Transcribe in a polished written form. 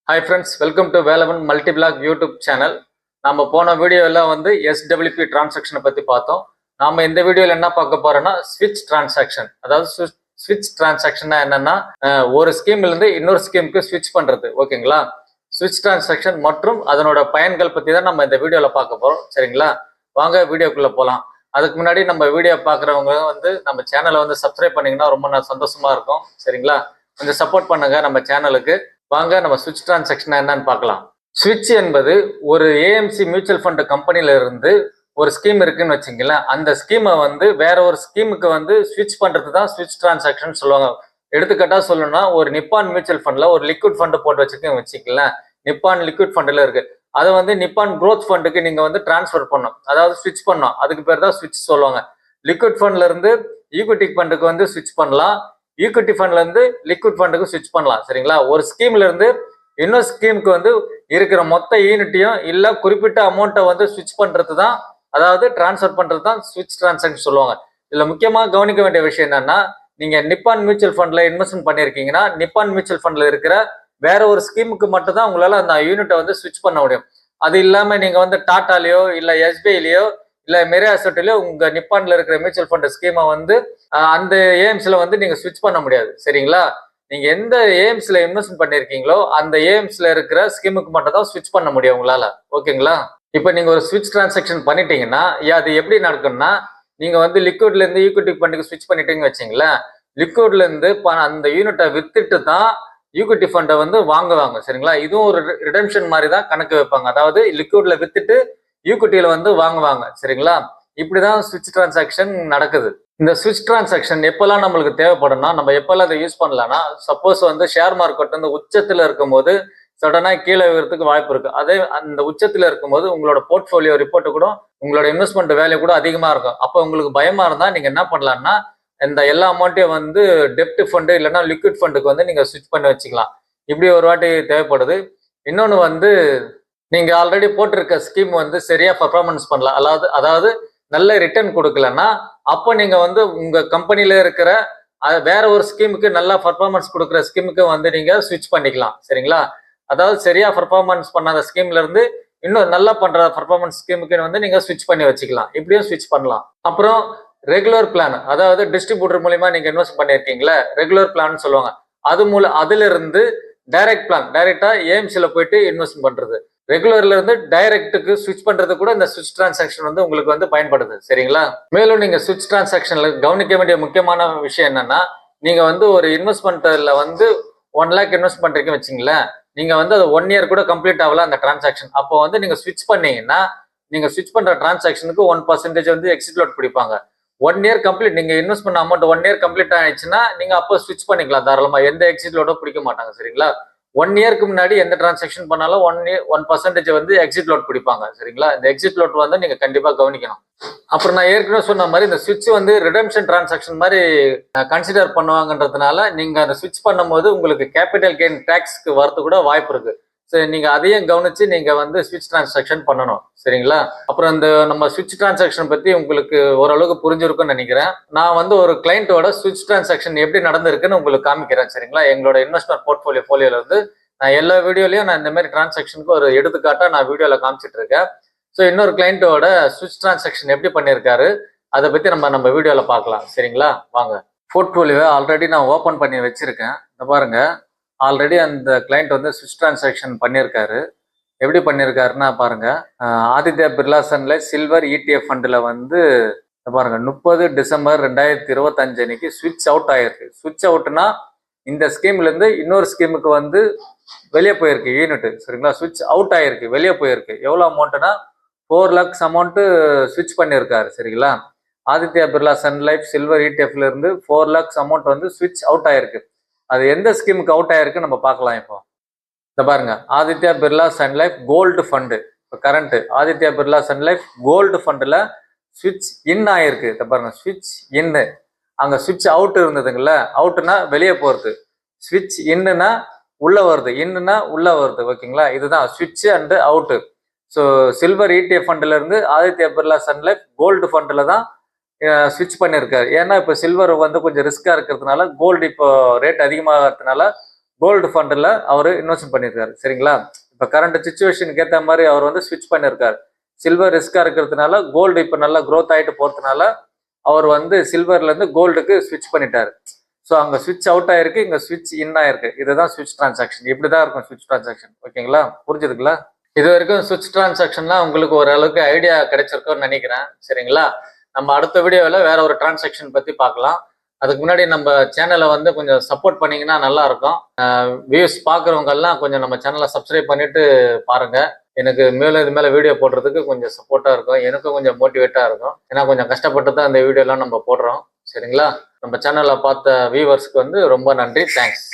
Hi friends, welcome to Velavan Multi-Blog YouTube channel. நம்ம போன வீடியோல வந்து SWP டிரான்சாக்ஷனை பத்தி பார்த்தோம். நாம இந்த வீடியோல என்ன பார்க்க போறோம்னா ஸ்விட்ச் டிரான்சாக்ஷன். அதாவது ஸ்விட்ச் டிரான்சாக்ஷன்னா என்னன்னா ஒரு ஸ்கீம்ல இருந்து இன்னொரு ஸ்கீமுக்கு ஸ்விட்ச் பண்றது. ஓகேங்களா? ஸ்விட்ச் டிரான்சாக்ஷன் மற்றும் அதனோட பயன்கள் பத்தி தான் நம்ம இந்த வீடியோல பார்க்க போறோம். சரிங்களா? வாங்க வீடியோக்குள்ள போலாம். அதுக்கு முன்னாடி நம்ம வீடியோ பார்க்குறவங்க வந்து நம்ம சேனலை வந்து சப்ஸ்கிரைப் பண்ணீங்கன்னா ரொம்ப சந்தோஷமா இருக்கும். சரிங்களா? கொஞ்சம் சப்போர்ட் பண்ணுங்க நம்ம சேனலுக்கு. வாங்க நம்ம ஸ்விட்ச் டிரான்சாக்ஷன் என்னன்னு பார்க்கலாம். ஸ்விட்ச் என்பது ஒரு ஏஎம்சி மியூச்சுவல் ஃபண்ட் கம்பெனில இருந்து ஒரு ஸ்கீம் இருக்குன்னு வச்சுங்களேன். அந்த ஸ்கீமை வந்து வேற ஒரு ஸ்கீமுக்கு வந்து ஸ்விட்ச் பண்றது தான் ஸ்விட்ச் டிரான்சாக்ஷன் சொல்லுவாங்க. எடுத்துக்காட்டா சொல்லணும்னா ஒரு நிப்பான் மியூச்சுவல் ஃபண்ட்ல ஒரு லிக்விட் ஃபண்ட் போட்டு வச்சுக்கோங்க வச்சுக்கலாம். நிப்பான் லிக்விட் ஃபண்ட்ல இருக்கு. அதை வந்து நிப்பான் க்ரோத் ஃபண்டுக்கு நீங்க வந்து டிரான்ஸ்ஃபர் பண்ணணும், அதாவது ஸ்விட்ச் பண்ணணும். அதுக்கு பேர் தான் ஸ்விட்ச் சொல்லுவாங்க. லிக்விட் ஃபண்ட்ல இருந்து ஈக்விட்டி ஃபண்டுக்கு வந்து ஸ்விட்ச் பண்ணலாம். ஈக்விட்டி ஃபண்ட்ல இருந்து லிக்விட் ஃபண்டுக்கு ஸ்விட்ச் பண்ணலாம். சரிங்களா? ஒரு ஸ்கீம்ல இருந்து இன்னொரு ஸ்கீமுக்கு வந்து இருக்கிற மொத்த யூனிட்டையும் இல்ல குறிப்பிட்ட அமௌண்ட்டை வந்து ஸ்விட்ச் பண்றது தான், அதாவது டிரான்ஸ்ஃபர் பண்றது தான் ஸ்விட்ச் டிரான்சாக்ஷன் சொல்லுவாங்க. இதுல முக்கியமா கவனிக்க வேண்டிய விஷயம் என்னன்னா, நீங்க நிப்பான் மியூச்சுவல் ஃபண்ட்ல இன்வெஸ்ட்மெண்ட் பண்ணிருக்கீங்கன்னா நிப்பான் மியூச்சுவல் ஃபண்ட்ல இருக்கிற வேற ஒரு ஸ்கீமுக்கு மட்டும் தான் உங்களால அந்த யூனிட்டை வந்து ஸ்விட்ச் பண்ண முடியும். அது இல்லாம நீங்க வந்து டாட்டாலயோ இல்ல எஸ்பிஐலயோ இல்ல மெரே அசெட்லயோ உங்க நிப்பான்ல இருக்கிற மியூச்சுவல் ஃபண்ட் ஸ்கீமை வந்து அந்த ஏஎம்ஸ்ல வந்து நீங்க ஸ்விட்ச் பண்ண முடியாது. சரிங்களா? நீங்க எந்த ஏஎம்ஸ்ல இன்வெஸ்ட் பண்ணிருக்கீங்களோ அந்த ஏஎம்ஸ்ல இருக்கிற ஸ்கீமுக்கு மட்டும் தான் ஸ்விட்ச் பண்ண முடியும் உங்களால. ஓகேங்களா? இப்ப நீங்க ஒரு ஸ்விட்ச் டிரான்சாக்ஷன் பண்ணிட்டீங்கன்னா அது எப்படி நடக்கும்னா, நீங்க வந்து லிக்விட்ல இருந்து ஈக்விட்டி ஃபண்டுக்கு ஸ்விட்ச் பண்ணிட்டீங்கன்னு வச்சுங்களேன். லிக்விட்ல இருந்து அந்த யூனிட்டை வித்துட்டு தான் ஈக்விட்டி ஃபண்டை வந்து வாங்குவாங்க. சரிங்களா? இதுவும் ஒரு ரிடம்ஷன் மாதிரி தான் கணக்கு வைப்பாங்க. அதாவது லிக்விட்ல வித்துட்டு ஈக்விட்டியில வந்து வாங்குவாங்க. சரிங்களா? இப்படிதான் ஸ்விட்ச் டிரான்சாக்ஷன் நடக்குது. இந்த ஸ்விட்ச் டிரான்சாக்ஷன் எப்பெல்லாம் நம்மளுக்கு தேவைப்படும்னா, நம்ம எப்பெல்லாம் அதை யூஸ் பண்ணலாம்னா, சப்போஸ் வந்து ஷேர் மார்க்கெட் வந்து உச்சத்துல இருக்கும் போது சடனா கீழே விழுறதுக்கு வாய்ப்பு இருக்கு. அதே அந்த உச்சத்துல இருக்கும்போது உங்களோட போர்ட்ஃபோலியோ ரிப்போர்ட் கூட உங்களோட இன்வெஸ்ட்மெண்ட் வேல்யூ கூட அதிகமா இருக்கும். அப்போ உங்களுக்கு பயமா இருந்தா நீங்க என்ன பண்ணலாம்னா, இந்த எல்லா அமௌண்ட்டையும் வந்து டெப்ட் ஃபண்டு இல்லைன்னா லிக்விட் ஃபண்டுக்கு வந்து நீங்க ஸ்விட்ச் பண்ணி வச்சுக்கலாம். இப்படி ஒரு வாட்டி தேவைப்படுது. இன்னொன்று வந்து நீங்க ஆல்ரெடி போட்டிருக்க ஸ்கீம் வந்து சரியா பர்ஃபார்மன்ஸ் பண்ணலாம், அதாவது நல்ல ரிட்டர்ன் கொடுக்கலன்னா அப்போ நீங்க வந்து உங்க கம்பெனில இருக்கிற வேற ஒரு ஸ்கீமுக்கு நல்லா பர்ஃபார்மன்ஸ் கொடுக்குற ஸ்கீமுக்கு வந்து நீங்க ஸ்விட்ச் பண்ணிக்கலாம். சரிங்களா? அதாவது சரியா பர்ஃபார்மன்ஸ் பண்ணாத ஸ்கீம்ல இருந்து இன்னும் நல்லா பண்ற பர்ஃபார்மன்ஸ் ஸ்கீமுக்கு வந்து நீங்க ஸ்விட்ச் பண்ணி வச்சுக்கலாம். இப்படியும் ஸ்விட்ச் பண்ணலாம். அப்புறம் ரெகுலர் பிளான், அதாவது டிஸ்ட்ரிபியூட்டர் மூலியமா நீங்க இன்வெஸ்ட் பண்ணிருக்கீங்களா, ரெகுலர் பிளான் சொல்லுவாங்க. அதுல இருந்து டைரக்ட் பிளான், டைரக்டா ஏஎம்சில போயிட்டு இன்வெஸ்ட் பண்றது. ரெகுலர்ல இருந்து டைரக்டுக்கு ஸ்விட்ச் பண்றது கூட இந்த ஸ்விட்ச் டிரான்சாக்ஷன் வந்து உங்களுக்கு வந்து பயன்படுது. சரிங்களா? மேலும் நீங்க ஸ்விட்ச் டிரான்சாக்ஷன்ல கவனிக்க வேண்டிய முக்கியமான விஷயம் என்னன்னா, நீங்க வந்து ஒரு இன்வெஸ்ட்மெண்ட்ல வந்து 1 lakh இன்வெஸ்ட் பண்றீங்கன்னு வச்சுங்களேன். நீங்க வந்து அது 1 year கூட கம்ப்ளீட் ஆகல அந்த டிரான்சாக்ஷன். அப்போ வந்து நீங்க ஸ்விட்ச் பண்ணீங்கன்னா நீங்க ஸ்விட்ச் பண்ற டிரான்சாக்ஷனுக்கு 1% வந்து எக்ஸிட் லோட் பிடிப்பாங்க. 1 year கம்ப்ளீட், நீங்க இன்வெஸ்ட் பண்ண அமௌண்ட் 1 year கம்ப்ளீட் ஆயிடுச்சுன்னா நீங்க அப்போ ஸ்விட்ச் பண்ணிக்கலாம் தாராளமா. எந்த எக்ஸிட் லோடும் பிடிக்க மாட்டாங்க. சரிங்களா? 1 yearக்கு முன்னாடி எந்த டிரான்சாக்ஷன் பண்ணாலும் 1% வந்து எக்ஸிட் லோட் பிடிப்பாங்க. சரிங்களா? இந்த எக்ஸிட் லோட் வந்து நீங்க கண்டிப்பா கவனிக்கணும். அப்புறம் நான் ஏற்கனவே சொன்ன மாதிரி இந்த ஸ்விட்ச் வந்து ரிடம்ஷன் டிரான்சாக்ஷன் மாதிரி கன்சிடர் பண்ணுவாங்கன்றதுனால நீங்க அந்த ஸ்விட்ச் பண்ணும்போது உங்களுக்கு கேபிட்டல் கெயின் டாக்ஸ்க்கு வரது கூட வாய்ப்பு இருக்கு. சரி, நீங்க அதையும் கவனிச்சு நீங்க வந்து ஸ்விட்ச் டிரான்சாக்ஷன் பண்ணணும். சரிங்களா? அப்புறம் இந்த நம்ம ஸ்விட்ச் டிரான்சாக்ஷன் பத்தி உங்களுக்கு ஓரளவுக்கு புரிஞ்சிருக்கும்னு நினைக்கிறேன். நான் வந்து ஒரு கிளைண்டோட ஸ்விட்ச் டிரான்சாக்ஷன் எப்படி நடந்திருக்குன்னு உங்களுக்கு காமிக்கிறேன். சரிங்களா? எங்களோட இன்வெஸ்ட்மெண்ட் போர்ட்ஃபோலியோல இருந்து நான் எல்லா வீடியோலயும் நான் இந்த மாதிரி டிரான்சாக்ஷனுக்கு ஒரு எடுத்துக்காட்டா நான் வீடியோல காமிச்சிட்டு இருக்கேன். ஸோ இன்னொரு கிளைண்டோட ஸ்விட்ச் டிரான்சாக்ஷன் எப்படி பண்ணியிருக்காரு அதை பத்தி நம்ம வீடியோல பார்க்கலாம். சரிங்களா? வாங்க. போர்ட்ஃபோலியோவை ஆல்ரெடி நான் ஓபன் பண்ணி வச்சிருக்கேன். இந்த பாருங்க, ஆல்ரெடி அந்த கிளைண்ட் வந்து ஸ்விட்ச் டிரான்சாக்ஷன் பண்ணியிருக்காரு. எப்படி பண்ணியிருக்காருன்னா பாருங்க, ஆதித்யா பிர்லா சன்ல சில்வர் இடிஎஃப் ஃபண்டில் வந்து பாருங்க 30 டிசம்பர் 2025 அன்னைக்கு ஸ்விட்ச் அவுட் ஆயிருக்கு. ஸ்விட்ச் அவுட்னா இந்த ஸ்கீம்ல இருந்து இன்னொரு ஸ்கீமுக்கு வந்து வெளியே போயிருக்கு யூனிட். சரிங்களா? ஸ்விட்ச் அவுட் ஆயிருக்கு, வெளியே போயிருக்கு. எவ்வளவு அமௌண்ட்னா 4 lakhs அமௌண்ட் ஸ்விட்ச் பண்ணியிருக்காரு. சரிங்களா? Aditya Birla Sun life silver இடிஎஃப்ல இருந்து 4 lakhs அமௌண்ட் வந்து ஸ்விட்ச் அவுட் ஆயிருக்கு. அது எந்த ஸ்கீமுக்கு அவுட் ஆயிருக்கு நம்ம பார்க்கலாம். இப்போ இந்த பாருங்க, Aditya Birla Sun life gold fund. இப்போ current Aditya Birla Sun life gold ஃபண்டில் ஸ்விட்ச் இன் ஆயிருக்கு. இந்த பாருங்க, ஸ்விட்ச் இன்னு. அங்கே ஸ்விட்ச் அவுட் இருந்ததுங்கள, அவுட்னா வெளியே போகிறது, ஸ்விட்ச் இன்னுனா உள்ள வருது, இன்னுனா உள்ள வருது. ஓகேங்களா? இதுதான் ஸ்விட்ச் and out. So silver ETF ஃபண்டில் இருந்து Aditya Birla Sun life gold ஃபண்டில் தான் ஸ்விட்ச் பண்ணியிருக்காரு. ஏன்னா இப்போ சில்வர் வந்து கொஞ்சம் ரிஸ்கா இருக்கிறதுனால, கோல்டு இப்போ ரேட் அதிகமாகிறதுனால கோல்டு ஃபண்டில் அவர் இன்வெஸ்ட் பண்ணியிருக்காரு. சரிங்களா? இப்போ கரண்ட் சுச்சுவேஷனுக்கு ஏற்ற மாதிரி அவர் வந்து ஸ்விட்ச் பண்ணியிருக்காரு. சில்வர் ரிஸ்காக இருக்கிறதுனால கோல்டு இப்போ நல்லா க்ரோத் ஆகிட்டு போகிறதுனால அவர் வந்து சில்வர்லேருந்து கோல்டுக்கு ஸ்விட்ச் பண்ணிட்டாரு. ஸோ அங்கே ஸ்விட்ச் அவுட் ஆயிருக்கு, இங்கே ஸ்விட்ச் இன் ஆயிருக்கு. இதுதான் ஸ்விட்ச் டிரான்சாக்ஷன். இப்படி தான் இருக்கும் ஸ்விட்ச் டிரான்சாக்ஷன். ஓகேங்களா? புரிஞ்சுதுங்களா? இது வரைக்கும் ஸ்விட்ச் டிரான்சாக்ஷன்லாம் உங்களுக்கு ஓரளவுக்கு ஐடியா கிடைச்சிருக்கும்னு நினைக்கிறேன். சரிங்களா? நம்ம அடுத்த வீடியோவில் வேற ஒரு டிரான்சாக்ஷன் பற்றி பார்க்கலாம். அதுக்கு முன்னாடி நம்ம சேனலை வந்து கொஞ்சம் சப்போர்ட் பண்ணீங்கன்னா நல்லா இருக்கும். வியூஸ் பார்க்குறவங்க எல்லாம் கொஞ்சம் நம்ம சேனலை சப்ஸ்கிரைப் பண்ணிட்டு பாருங்க. எனக்கு மேலும் இது மேலே வீடியோ போடுறதுக்கு கொஞ்சம் சப்போர்ட்டாக இருக்கும், எனக்கும் கொஞ்சம் மோட்டிவேட்டாக இருக்கும். ஏன்னா கொஞ்சம் கஷ்டப்பட்டு தான் இந்த வீடியோலாம் நம்ம போடுறோம். சரிங்களா? நம்ம சேனலை பார்த்த வியூவர்ஸ்க்கு வந்து ரொம்ப நன்றி. தேங்க்ஸ்.